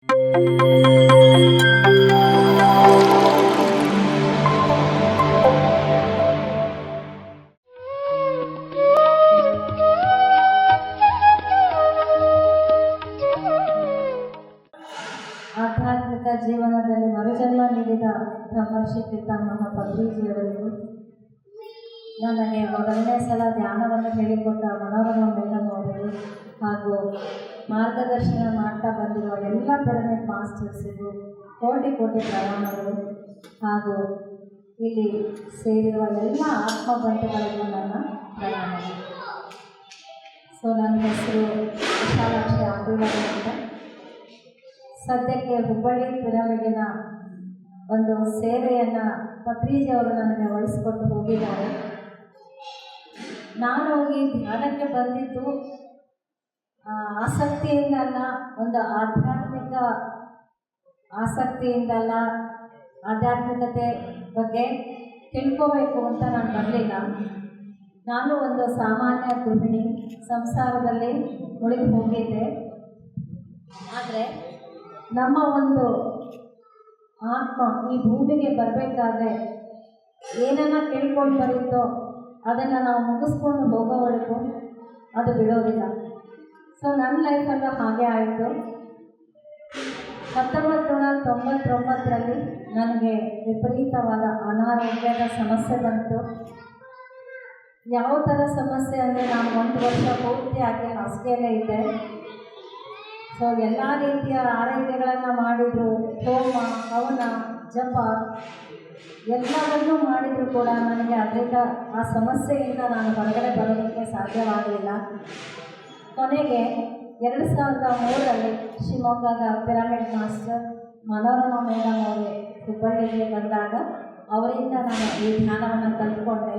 ಆಧ್ಯಾತ್ಮಿಕ ಜೀವನದಲ್ಲಿ ಮರುಜನ್ಮ ನೀಡಿದ ಬ್ರಹ್ಮರ್ಷಿ ಪಿತಾಮಹ ಪತ್ರಿಜಿಯವರಿಗೂ, ನನಗೆ ಮೊದಲನೇ ಸಲ ಧ್ಯಾನವನ್ನು ಹೇಳಿಕೊಟ್ಟ ಮನೋರಮ ಮೇಡಮ್ ಅವರಿಗೂ ಹಾಗೂ ಮಾರ್ಗದರ್ಶನ ಮಾಡ್ತಾ ಬಂದಿರುವ ಎಲ್ಲ ಪಿರಮಿಡ್ ಮಾಸ್ಟರ್ಸಿಗೂ ಕೋಟಿ ಕೋಟಿ ಪ್ರಣಾಮಗಳು. ಹಾಗೂ ಇಲ್ಲಿ ಸೇರಿರುವ ಎಲ್ಲ ಆತ್ಮಬಂಧುಗಳಿಗೂ ನನ್ನ ಪ್ರಣಾಮಗಳು. ಸೊ ನನ್ನ ಹೆಸರು ವಿಶಾಲಾಕ್ಷಿ ಅಂಬುಲರು ಅಂತ. ಸದ್ಯಕ್ಕೆ ಹುಬ್ಬಳ್ಳಿ ಪಿರಮಿಡಿನ ಒಂದು ಸೇವೆಯನ್ನು ಪತ್ರಿಜಿಯವರು ನನಗೆ ವಹಿಸಿಕೊಟ್ಟು ಹೋಗಿದ್ದಾರೆ. ನಾನು ಈ ಧ್ಯಾನಕ್ಕೆ ಬಂದಿದ್ದು ಆಸಕ್ತಿಯಿಂದಲ್ಲ, ಒಂದು ಆಧ್ಯಾತ್ಮಿಕ ಆಸಕ್ತಿಯಿಂದಲ್ಲ, ಆಧ್ಯಾತ್ಮಿಕತೆ ಬಗ್ಗೆ ತಿಳ್ಕೋಬೇಕು ಅಂತ ನಾನು ಬರಲಿಲ್ಲ. ನಾನು ಒಂದು ಸಾಮಾನ್ಯ ಗೃಹಿಣಿ, ಸಂಸಾರದಲ್ಲಿ ಮುಳುಗಿ ಹೋಗಿದ್ದೆ. ಆದರೆ ನಮ್ಮ ಒಂದು ಆತ್ಮ ಈ ಭೂಮಿಗೆ ಬರಬೇಕಾದ್ರೆ ಏನನ್ನ ತಿಳ್ಕೊಂಡು ಬರುತ್ತೋ ಅದನ್ನು ನಾವು ಮುಗಿಸ್ಕೊಂಡು ಹೋಗೋವರೆಗೂ ಅದು ಬಿಡೋದಿಲ್ಲ. ಸೊ ನನ್ನ ಲೈಫಲ್ಲೂ ಹಾಗೆ ಆಯಿತು. 1999ರಲ್ಲಿ ನನಗೆ ವಿಪರೀತವಾದ ಅನಾರೋಗ್ಯದ ಸಮಸ್ಯೆ ಬಂತು. ಯಾವ ಥರ ಸಮಸ್ಯೆ ಅಂದರೆ, ನಾನು 1 ವರ್ಷ ಪೂರ್ತಿಯಾಗಿ ಹಾಸಿಗೆಯಲ್ಲೇ ಇದ್ದೆ. ಸೊ ಎಲ್ಲ ರೀತಿಯ ಆರೈಕೆಗಳನ್ನು ಮಾಡಿದರು, ಹೋಮ ಹವನ ಜಪ ಎಲ್ಲವನ್ನೂ ಮಾಡಿದರೂ ಕೂಡ ನನಗೆ ಅದರಿಂದ ಆ ಸಮಸ್ಯೆಯಿಂದ ನಾನು ಹೊರಗಡೆ ಬರೋದಕ್ಕೆ ಸಾಧ್ಯವಾಗಲಿಲ್ಲ. ಕೊನೆಗೆ 2003ರಲ್ಲಿ ಶಿವಮೊಗ್ಗದ ಪಿರಮಿಡ್ ಮಾಸ್ಟರ್ ಮನೋರಮ ಮೇಡಮ್ ಅವರೇ ಹುಬ್ಬಳ್ಳಿಗೆ ಬಂದಾಗ ಅವರಿಂದ ನಾನು ಈ ಧ್ಯಾನವನ್ನು ಕಲ್ತ್ಕೊಂಡೆ.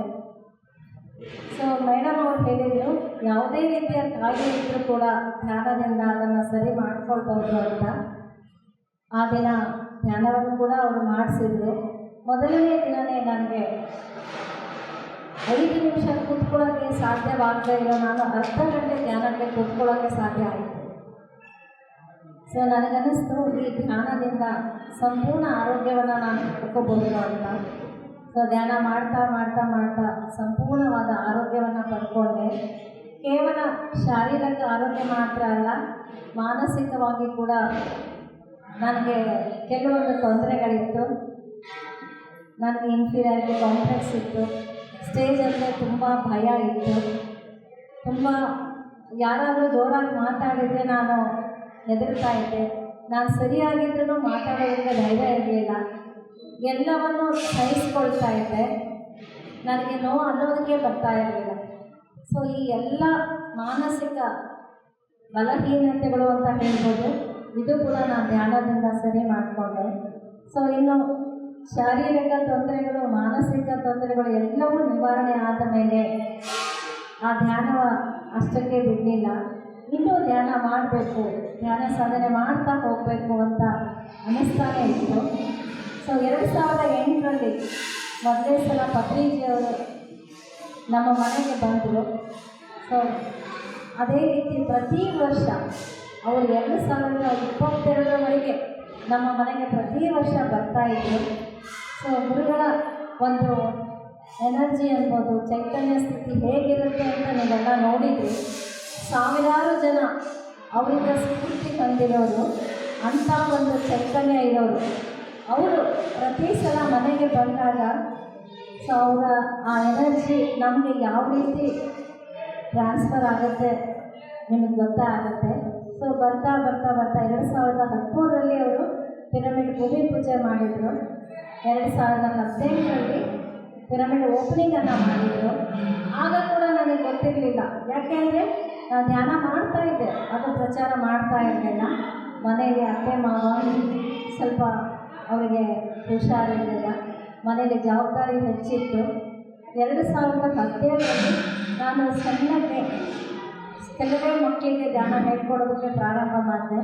ಸೊ ಮೇಡಮ್ ಅವರು ಹೇಳಿದರು, ಯಾವುದೇ ರೀತಿಯ ಕಾಯಿಲೆ ಇದ್ದರೂ ಕೂಡ ಧ್ಯಾನದಿಂದ ಅದನ್ನು ಸರಿ ಮಾಡ್ಕೊಳ್ಬೋದು ಅಂತ. ಆ ದಿನ ಧ್ಯಾನವನ್ನು ಕೂಡ ಅವರು ಮಾಡಿಸಿದ್ರು. ಮೊದಲನೇ ದಿನವೇ ನನಗೆ 5 ನಿಮಿಷ ಕೂತ್ಕೊಳ್ಳೋಕ್ಕೆ ಸಾಧ್ಯವಾಗದೇ ಇರೋ ನಾನು ಅರ್ಧ ಗಂಟೆ ಧ್ಯಾನಕ್ಕೆ ಕೂತ್ಕೊಳ್ಳೋಕ್ಕೆ ಸಾಧ್ಯ ಆಯಿತು. ಸೊ ನನಗನ್ನಿಸ್ತು, ಈ ಧ್ಯಾನದಿಂದ ಸಂಪೂರ್ಣ ಆರೋಗ್ಯವನ್ನು ನಾನು ಪಡ್ಕೋಬಹುದು ಅಂತ. ಸೊ ಧ್ಯಾನ ಮಾಡ್ತಾ ಮಾಡ್ತಾ ಮಾಡ್ತಾ ಸಂಪೂರ್ಣವಾದ ಆರೋಗ್ಯವನ್ನು ಪಡ್ಕೊಂಡೆ. ಕೇವಲ ಶಾರೀರಿಕ ಆರೋಗ್ಯ ಮಾತ್ರ ಅಲ್ಲ, ಮಾನಸಿಕವಾಗಿ ಕೂಡ ನನಗೆ ಕೆಲವೊಂದು ತೊಂದರೆಗಳಿತ್ತು. ನನಗೆ ಇನ್ಫೀರಿಯಾರಿಟಿ ಕಾಂಪ್ಲೆಕ್ಸ್ ಇತ್ತು. ಸ್ಟೇಜ್ ಅಂದರೆ ತುಂಬ ಭಯ ಇತ್ತು. ತುಂಬ ಯಾರಾದರೂ ಜೋರಾಗಿ ಮಾತಾಡಿದರೆ ನಾನು ಹೆದರ್ತಾ ಇದ್ದೆ. ನಾನು ಸರಿಯಾಗಿದ್ರೂ ಮಾತಾಡೋದಕ್ಕೆ ಧೈರ್ಯ ಇರಲಿಲ್ಲ. ಎಲ್ಲವನ್ನೂ ಸಹಿಸ್ಕೊಳ್ತಾ ಇದ್ದೆ. ನನಗೆ ನೋವು ಅನ್ನೋದಕ್ಕೆ ಬರ್ತಾ ಇರಲಿಲ್ಲ. ಸೊ ಈ ಎಲ್ಲ ಮಾನಸಿಕ ಬಲಹೀನತೆಗಳು ಅಂತ ಹೇಳ್ಬೋದು, ಇದು ಕೂಡ ನಾನು ಧ್ಯಾನದಿಂದ ಸರಿ ಮಾಡಿಕೊಂಡೆ. ಸೊ ಇನ್ನು ಶಾರೀರಿಕ ತೊಂದರೆಗಳು, ಮಾನಸಿಕ ತೊಂದರೆಗಳು ಎಲ್ಲವೂ ನಿವಾರಣೆ ಆದ ಮೇಲೆ ಆ ಧ್ಯಾನ ಅಷ್ಟಕ್ಕೆ ಬಿಡಲಿಲ್ಲ. ಇನ್ನೂ ಧ್ಯಾನ ಮಾಡಬೇಕು, ಧ್ಯಾನ ಸಾಧನೆ ಮಾಡ್ತಾ ಹೋಗಬೇಕು ಅಂತ ಅನ್ನಿಸ್ತಾನೆ ಇತ್ತು. ಸೊ 2008ರಲ್ಲಿ ಮೊದಲನೇ ಸಲ ಪತ್ರಿಜಿಯವರು ನಮ್ಮ ಮನೆಗೆ ಬಂದರು. ಸೊ ಅದೇ ರೀತಿ ಪ್ರತಿ ವರ್ಷ ಅವರು 2022ರವರೆಗೆ ನಮ್ಮ ಮನೆಗೆ ಪ್ರತಿ ವರ್ಷ ಬರ್ತಾಯಿದ್ರು. ಸೊ ಗುರುಗಳ ಒಂದು ಎನರ್ಜಿ ಅನ್ಬೋದು, ಚೈತನ್ಯ ಸ್ಥಿತಿ ಹೇಗಿರುತ್ತೆ ಅಂತ ನೀವೆಲ್ಲ ನೋಡಿದ್ರಿ. ಸಾವಿರಾರು ಜನ ಅವರಿಂದ ಸ್ಫೂರ್ತಿ ಹೊಂದಿರೋರು, ಅಂಥ ಒಂದು ಚೈತನ್ಯ ಇರೋರು. ಅವರು ಪ್ರತಿ ಸಲ ಮನೆಗೆ ಬಂದಾಗ ಸೊ ಅವರ ಆ ಎನರ್ಜಿ ನಮಗೆ ಯಾವ ರೀತಿ ಟ್ರಾನ್ಸ್ಫರ್ ಆಗುತ್ತೆ ನಿಮಗೆ ಗೊತ್ತಾಗುತ್ತೆ. ಸೊ ಬರ್ತಾ ಬರ್ತಾ ಬರ್ತಾ 2013ರಲ್ಲಿ ಅವರು ಪಿರಮಿಡ್ ಭೂಮಿ ಪೂಜೆ ಮಾಡಿದರು. 2018ರಲ್ಲಿ ಪಿರಮಿಡ್ ಓಪನಿಂಗನ್ನು ಮಾಡಿದರು. ಆಗ ಕೂಡ ನನಗೆ ಗೊತ್ತಿರಲಿಲ್ಲ, ಯಾಕೆಂದರೆ ನಾನು ಧ್ಯಾನ ಮಾಡ್ತಾಯಿದ್ದೆ, ಅದು ಪ್ರಚಾರ ಮಾಡ್ತಾ ಇರಲಿಲ್ಲ. ಮನೆಯಲ್ಲಿ ಅತ್ತೆ ಮಾವ ಸ್ವಲ್ಪ ಅವರಿಗೆ ಹುಷಾರಿರಲಿಲ್ಲ, ಮನೆಯಲ್ಲಿ ಜವಾಬ್ದಾರಿ ಹೆಚ್ಚಿತ್ತು. 2017ರಲ್ಲಿ ನಾನು ಸಣ್ಣಕ್ಕೆ ಕೆಲವೇ ಮಕ್ಕಳಿಗೆ ಧ್ಯಾನ ಹೇಳ್ಕೊಡೋದಕ್ಕೆ ಪ್ರಾರಂಭ ಮಾಡಿದೆ.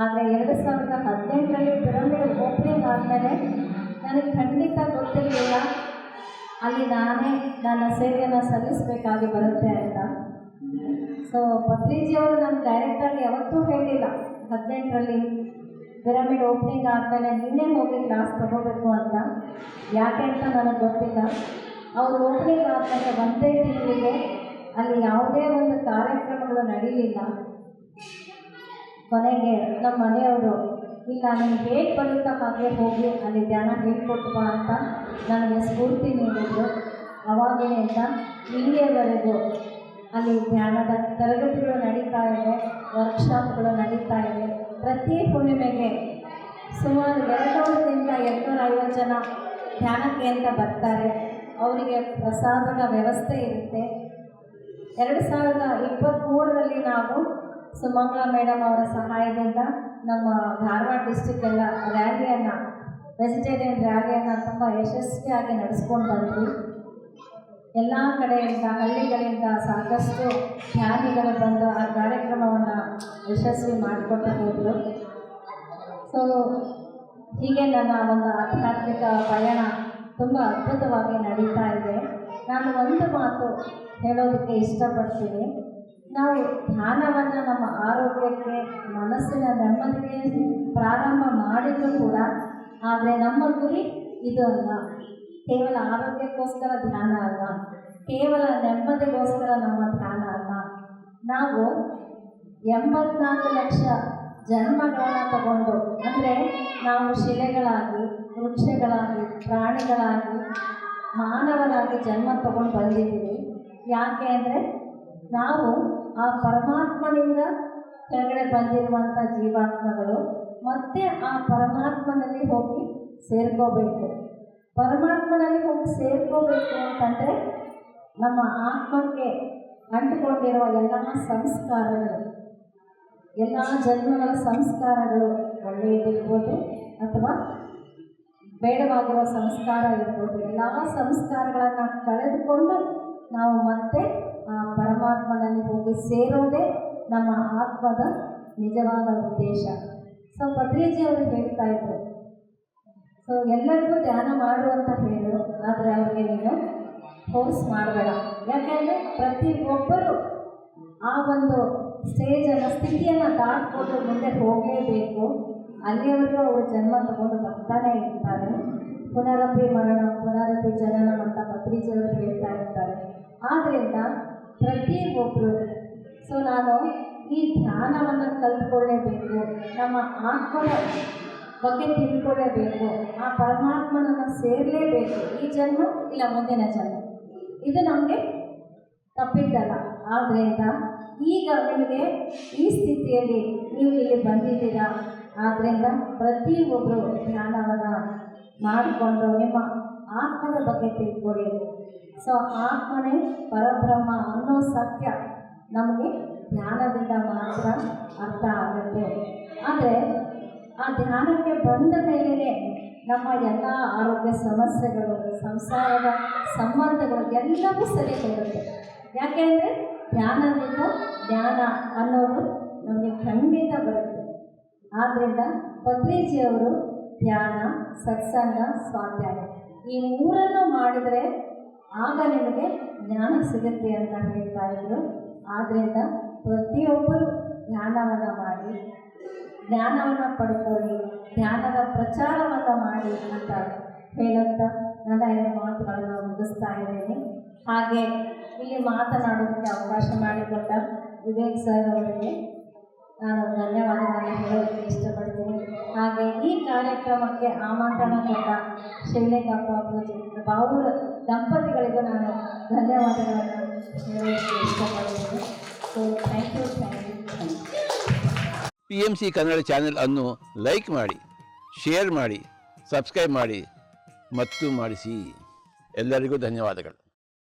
ಆದರೆ 2018ರಲ್ಲಿ ಪಿರಮಿಡ್ ಓಪನಿಂಗ್ ಆದಮೇಲೆ ನನಗೆ ಖಂಡಿತ ಗೊತ್ತಿರಲಿಲ್ಲ ಅಲ್ಲಿ ನಾನೇ ನನ್ನ ಸೇವೆಯನ್ನು ಸಲ್ಲಿಸಬೇಕಾಗಿ ಬರುತ್ತೆ ಅಂತ. ಸೊ ಪತ್ರಿಜಿಯವರು ನಾನು ಡೈರೆಕ್ಟಾಗಿ ಯಾವತ್ತೂ ಹೇಳಿಲ್ಲ 18ರಲ್ಲಿ ಪಿರಮಿಡ್ ಓಪನಿಂಗ್ ಆದಮೇಲೆ ನಿನ್ನೆ ಹೋಗಿ ಕ್ಲಾಸ್ ತಗೋಬೇಕು ಅಂತ. ಯಾಕೆ ಅಂತ ನನಗೆ ಗೊತ್ತಿಲ್ಲ. ಅವರು ಓಪನಿಂಗ್ ಆದಮೇಲೆ ಒಂದೇ ತಿಂಗಳಿಗೆ ಅಲ್ಲಿ ಯಾವುದೇ ಒಂದು ಕಾರ್ಯಕ್ರಮಗಳು ನಡೀಲಿಲ್ಲ. ಕೊನೆಗೆ ನಮ್ಮ ಮನೆಯವರು ಇಲ್ಲ ನಿಮ್ಗೆ ಹೇಗೆ ಬರುತ್ತಾ ಹಾಗೆ ಹೋಗಿ ಅಲ್ಲಿ ಧ್ಯಾನ ಹೇಳ್ಕೊಟ್ಟು ಬಾ ಅಂತ ನನಗೆ ಸ್ಫೂರ್ತಿ ನೀಡಿದ್ರು. ಅವಾಗಿನಿಂದ ಇಲ್ಲಿಯವರೆಗೂ ಅಲ್ಲಿ ಧ್ಯಾನದ ತರಗತಿಗಳು ನಡೀತಾ ಇವೆ, ವರ್ಕ್ಶಾಪ್ಗಳು ನಡೀತಾ ಇವೆ. ಪ್ರತಿ ಹುಣ್ಣಿಮೆಗೆ ಸುಮಾರು 200ರಿಂದ 250 ಜನ ಧ್ಯಾನಕ್ಕೆ ಅಂತ ಬರ್ತಾರೆ. ಅವರಿಗೆ ಪ್ರಸಾದದ ವ್ಯವಸ್ಥೆ ಇರುತ್ತೆ. 2023ರಲ್ಲಿ ನಾವು ಸುಮಂಗಳ ಮೇಡಮ್ ಅವರ ಸಹಾಯದಿಂದ ನಮ್ಮ ಧಾರವಾಡ ಡಿಸ್ಟಿಕ್ಕೆಲ್ಲ ರ್ಯಾಲಿಯನ್ನು, ವೆಜಿಟೇರಿಯನ್ ರ್ಯಾಲಿಯನ್ನು ತುಂಬ ಯಶಸ್ವಿಯಾಗಿ ನಡೆಸ್ಕೊಂಡು ಬಂದ್ವಿ. ಎಲ್ಲ ಕಡೆಯಿಂದ ಹಳ್ಳಿಗಳಿಂದ ಸಾಕಷ್ಟು ಧ್ಯಾನಿಗಳು ಬಂದು ಆ ಕಾರ್ಯಕ್ರಮವನ್ನು ಯಶಸ್ವಿ ಮಾಡಿಕೊಟ್ಟು ಹೋದರು. ಸೊ ಹೀಗೆ ನನ್ನ ಒಂದು ಆಧ್ಯಾತ್ಮಿಕ ಪಯಣ ತುಂಬ ಅದ್ಭುತವಾಗಿ ನಡೀತಾ ಇದೆ. ನಾನು ಒಂದು ಮಾತು ಹೇಳೋದಕ್ಕೆ ಇಷ್ಟಪಡ್ತೀನಿ. ನಾವು ಧ್ಯಾನವನ್ನು ನಮ್ಮ ಆರೋಗ್ಯಕ್ಕೆ, ಮನಸ್ಸಿನ ನೆಮ್ಮದಿಗೆ ಪ್ರಾರಂಭ ಮಾಡಿದರೂ ಕೂಡ, ಆದರೆ ನಮ್ಮ ಗುರಿ ಇದು ಅಲ್ಲ. ಕೇವಲ ಆರೋಗ್ಯಕ್ಕೋಸ್ಕರ ಧ್ಯಾನ ಅಲ್ಲ, ಕೇವಲ ನೆಮ್ಮದಿಗೋಸ್ಕರ ನಮ್ಮ ಧ್ಯಾನ ಅಲ್ಲ. ನಾವು 84 ಲಕ್ಷ ಜನ್ಮಗಳನ್ನು ತಗೊಂಡು, ಅಂದರೆ ನಾವು ಶಿಲೆಗಳಾಗಿ, ವೃಕ್ಷಗಳಾಗಿ, ಪ್ರಾಣಿಗಳಾಗಿ, ಮಾನವರಾಗಿ ಜನ್ಮ ತಗೊಂಡು ಬಂದಿದ್ದೀವಿ. ಯಾಕೆ ಅಂದರೆ ನಾವು ಆ ಪರಮಾತ್ಮನಿಂದ ಕೆಳಗಡೆ ಬಂದಿರುವಂಥ ಜೀವಾತ್ಮಗಳು ಮತ್ತೆ ಆ ಪರಮಾತ್ಮನಲ್ಲಿ ಹೋಗಿ ಸೇರ್ಕೋಬೇಕು. ಪರಮಾತ್ಮನಲ್ಲಿ ಹೋಗಿ ಸೇರ್ಕೋಬೇಕು ಅಂತಂದರೆ ನಮ್ಮ ಆತ್ಮಕ್ಕೆ ಅಂಟಿಕೊಂಡಿರುವ ಎಲ್ಲ ಸಂಸ್ಕಾರಗಳು, ಎಲ್ಲ ಜನ್ಮಗಳ ಸಂಸ್ಕಾರಗಳು ಒಳ್ಳೆಯದಿರ್ಬೋದು ಅಥವಾ ಬೇಡವಾಗಿರೋ ಸಂಸ್ಕಾರ ಇರ್ಬೋದು, ಎಲ್ಲ ಸಂಸ್ಕಾರಗಳನ್ನು ಕಳೆದುಕೊಂಡು ನಾವು ಮತ್ತೆ ಆ ಪರಮಾತ್ಮನಲ್ಲಿ ಹೋಗಿ ಸೇರೋದೇ ನಮ್ಮ ಆತ್ಮದ ನಿಜವಾದ ಉದ್ದೇಶ. ಸೊ ಬದ್ರೀಜಿ ಅವರು ಹೇಳ್ತಾ ಇದ್ರು, ಸೊ ಎಲ್ಲರಿಗೂ ಧ್ಯಾನ ಮಾಡು ಅಂತ ಹೇಳು, ಆದರೆ ಅವ್ರಿಗೆ ನೀನು ಫೋರ್ಸ್ ಮಾಡಬೇಡ. ಯಾಕೆಂದರೆ ಪ್ರತಿಯೊಬ್ಬರು ಆ ಒಂದು ಸ್ಟೇಜನ್ನು, ಸ್ಥಿತಿಯನ್ನು ದಾಟ್ಕೊಂಡು ಮುಂದೆ ಹೋಗಲೇಬೇಕು. ಅಲ್ಲಿಯವರೆಗೂ ಅವರು ಜನ್ಮ ತಗೊಂಡು ಬರ್ತಾನೆ ಇರ್ತಾರೆ. ಪುನರಪಿ ಮರಣ ಪುನರಪಿ ಜನನ ಅಂತ ಬದ್ರೀಜಿಯವರು ಹೇಳ್ತಾ ಇರ್ತಾರೆ. ಆದ್ದರಿಂದ ಪ್ರತಿಯೊಬ್ಬರು ನಾನು ಈ ಧ್ಯಾನವನ್ನು ಕಲ್ತ್ಕೊಳ್ಳೇಬೇಕು, ನಮ್ಮ ಆತ್ಮದ ಬಗ್ಗೆ ತಿಳ್ಕೊಳ್ಳೇಬೇಕು, ಆ ಪರಮಾತ್ಮನನ್ನು ಸೇರಲೇಬೇಕು. ಈ ಜನ್ಮ ಇಲ್ಲ ಮುಂದಿನ ಜನ್ಮ ಇದು ನಮಗೆ ತಪ್ಪಿದ್ದಲ್ಲ. ಆದ್ದರಿಂದ ಈಗ ನಿಮಗೆ ಈ ಸ್ಥಿತಿಯಲ್ಲಿ ನೀವು ಇಲ್ಲಿ ಬಂದಿದ್ದೀರಾ. ಆದ್ದರಿಂದ ಪ್ರತಿಯೊಬ್ಬರು ಧ್ಯಾನವನ್ನು ಮಾಡಿಕೊಂಡು ನಿಮ್ಮ ಆತ್ಮದ ಬಗ್ಗೆ ತಿಳ್ಕೊಳ್ಳಿ. ಸೊ ಆತ್ಮನೇ ಪರಬ್ರಹ್ಮ ಅನ್ನೋ ಸತ್ಯ ನಮಗೆ ಧ್ಯಾನದಿಂದ ಮಾತ್ರ ಅರ್ಥ ಆಗುತ್ತೆ. ಆದರೆ ಆ ಧ್ಯಾನಕ್ಕೆ ಬಂದ ಮೇಲೇ ನಮ್ಮ ಎಲ್ಲ ಆರೋಗ್ಯ ಸಮಸ್ಯೆಗಳು, ಸಂಸಾರದ ಸಂಬಂಧಗಳು ಎಲ್ಲವೂ ಸರಿ ಹೋಗುತ್ತೆ. ಯಾಕೆಂದರೆ ಧ್ಯಾನದಿಂದ ಜ್ಞಾನ ಅನ್ನೋದು ನಮಗೆ ಖಂಡಿತ ಬರುತ್ತೆ. ಆದ್ದರಿಂದ ಬದ್ರೀಜಿಯವರು ಧ್ಯಾನ, ಸತ್ಸಂಗ, ಸ್ವಾಧ್ಯಾಯ ಈ ಮೂರನ್ನು ಮಾಡಿದರೆ ಆಗ ನಿಮಗೆ ಜ್ಞಾನ ಸಿಗುತ್ತೆ ಅಂತ ಹೇಳ್ತಾ ಇದ್ರು. ಆದ್ದರಿಂದ ಪ್ರತಿಯೊಬ್ಬರು ಧ್ಯಾನವನ್ನು ಮಾಡಿ, ಜ್ಞಾನವನ್ನು ಪಡ್ಕೊಳ್ಳಿ, ಧ್ಯಾನದ ಪ್ರಚಾರವನ್ನು ಮಾಡಿ ಅಂತ ಹೇಳುತ್ತಾ ನನ್ನ ಈ ಮಾತುಗಳನ್ನು ಮುಗಿಸ್ತಾ ಇದ್ದೇನೆ. ಹಾಗೆ ಇಲ್ಲಿ ಮಾತನಾಡೋದಕ್ಕೆ ಅವಕಾಶ ಮಾಡಿಕೊಟ್ಟ ವಿವೇಕ್ ಸರ್ ಅವರಿಗೆ ನಾನು ಧನ್ಯವಾದಗಳನ್ನು ಹೇಳೋದಕ್ಕೆ ಇಷ್ಟಪಡ್ತೀನಿ. ಹಾಗೆ ಈ ಕಾರ್ಯಕ್ರಮಕ್ಕೆ ಆಮಂತ್ರಣ ಕೊಟ್ಟ ಶಿವಲಿಂಗಪ್ಪ ಬಾವೂರ ದಂಪತಿಗಳಿಗೂ ನಾನು ಧನ್ಯವಾದಗಳನ್ನು ಹೇಳೋದಕ್ಕೆ ಇಷ್ಟಪಡ್ತೀನಿ. So thank you. PMC Kannada channel ಅನ್ನು ಲೈಕ್ ಮಾಡಿ, ಶೇರ್ ಮಾಡಿ, ಸಬ್ಸ್ಕ್ರೈಬ್ ಮಾಡಿ ಮತ್ತು ಮಾಡಿಸಿ. ಎಲ್ಲರಿಗೂ ಧನ್ಯವಾದಗಳು.